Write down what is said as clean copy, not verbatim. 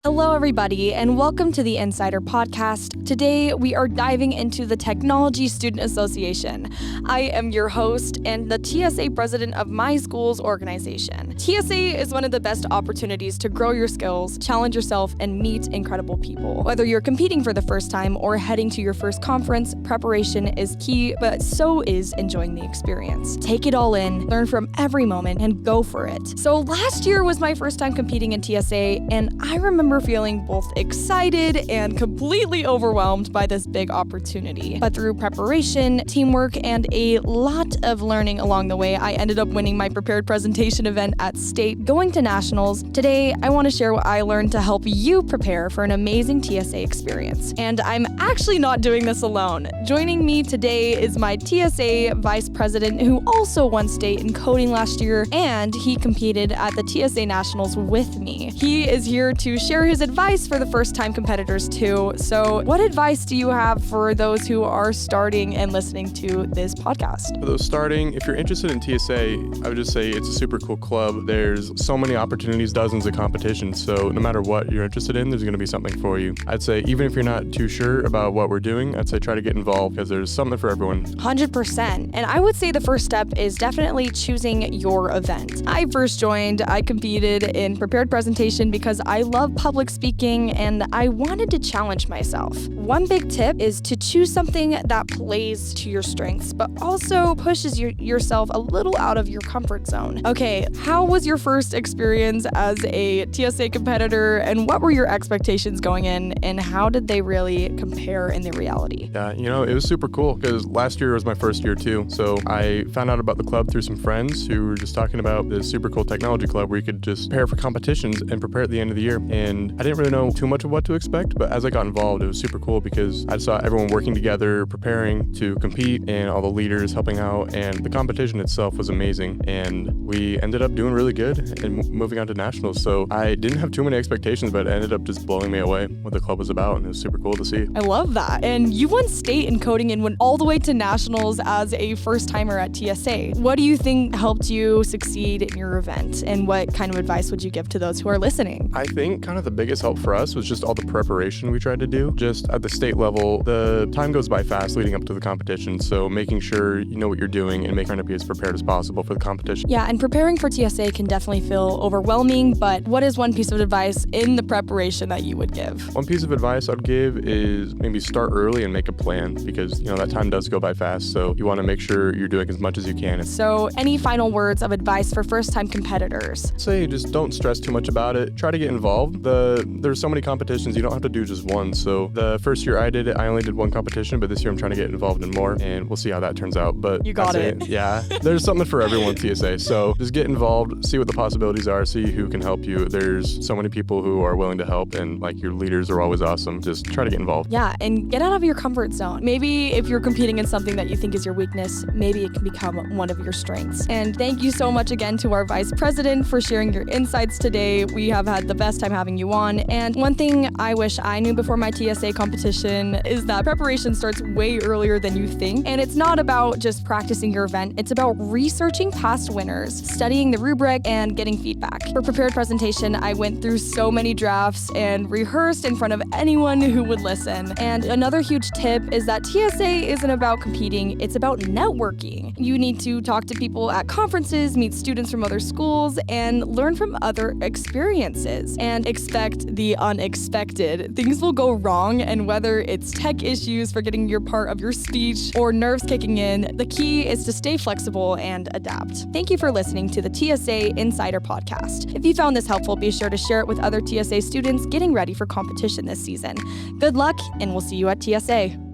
Hello, everybody, and welcome to the Insider Podcast. Today, we are diving into the Technology Student Association. I am your host and the TSA president of my school's organization. TSA is one of the best opportunities to grow your skills, challenge yourself, and meet incredible people. Whether you're competing for the first time or heading to your first conference, preparation is key, but so is enjoying the experience. Take it all in, learn from every moment, and go for it. So last year was my first time competing in TSA, and I remember feeling both excited and completely overwhelmed by this big opportunity. But through preparation, teamwork, and a lot of learning along the way, I ended up winning my prepared presentation event at state, going to nationals. Today, I want to share what I learned to help you prepare for an amazing TSA experience. And I'm actually not doing this alone. Joining me today is my TSA vice president, who also won state in coding last year, and he competed at the TSA nationals with me. He is here to share his advice for the first-time competitors too. So what advice do you have for those who are starting and listening to this podcast? For those starting, if you're interested in TSA, I would just say it's a super cool club. There's so many opportunities, dozens of competitions. So no matter what you're interested in, there's going to be something for you. I'd say even if you're not too sure about what we're doing, I'd say try to get involved because there's something for everyone. 100%. And I would say the first step is definitely choosing your event. I competed in prepared presentation because I love public speaking and I wanted to challenge myself. One big tip is to choose something that plays to your strengths, but also pushes yourself a little out of your comfort zone. Okay, how was your first experience as a TSA competitor, and what were your expectations going in, and how did they really compare in the reality? Yeah, it was super cool because last year was my first year too. So I found out about the club through some friends who were just talking about this super cool technology club where you could just prepare for competitions and prepare at the end of the year. And I didn't really know too much of what to expect, but as I got involved, it was super cool because I saw everyone working together, preparing to compete, and all the leaders helping out, and the competition itself was amazing. And we ended up doing really good and moving on to nationals. So I didn't have too many expectations, but it ended up just blowing me away what the club was about, and it was super cool to see. I love that. And you won state in coding and went all the way to nationals as a first-timer at TSA. What do you think helped you succeed in your event, and what kind of advice would you give to those who are listening? I think kind of the biggest help for us was just all the preparation we tried to do. Just at the state level, the time goes by fast leading up to the competition, so making sure you know what you're doing and trying to be as prepared as possible for the competition. Yeah, and preparing for TSA can definitely feel overwhelming, but what is one piece of advice in the preparation that you would give? One piece of advice I'd give is maybe start early and make a plan because, that time does go by fast, so you want to make sure you're doing as much as you can. So any final words of advice for first-time competitors? Say just don't stress too much about it. Try to get involved. There's so many competitions, you don't have to do just one. So the first year I did it, I only did one competition, but this year I'm trying to get involved in more, and we'll see how that turns out. But you got it. Yeah, there's something for everyone, TSA. So just get involved, see what the possibilities are, see who can help you. There's so many people who are willing to help, and your leaders are always awesome. Just try to get involved. Yeah, and get out of your comfort zone. Maybe if you're competing in something that you think is your weakness, maybe it can become one of your strengths. And thank you so much again to our vice president for sharing your insights today. We have had the best time having you on. And one thing I wish I knew before my TSA competition is that preparation starts way earlier than you think. And it's not about just practicing your event. It's about researching past winners, studying the rubric, and getting feedback. For prepared presentation, I went through so many drafts and rehearsed in front of anyone who would listen. And another huge tip is that TSA isn't about competing, it's about networking. You need to talk to people at conferences, meet students from other schools, and learn from other experiences. And expect the unexpected. Things will go wrong, and whether it's tech issues forgetting your part of your speech or nerves kicking in, the key is to stay flexible and adapt. Thank you for listening to the TSA Insider Podcast. If you found this helpful, be sure to share it with other TSA students getting ready for competition this season. Good luck, and we'll see you at TSA.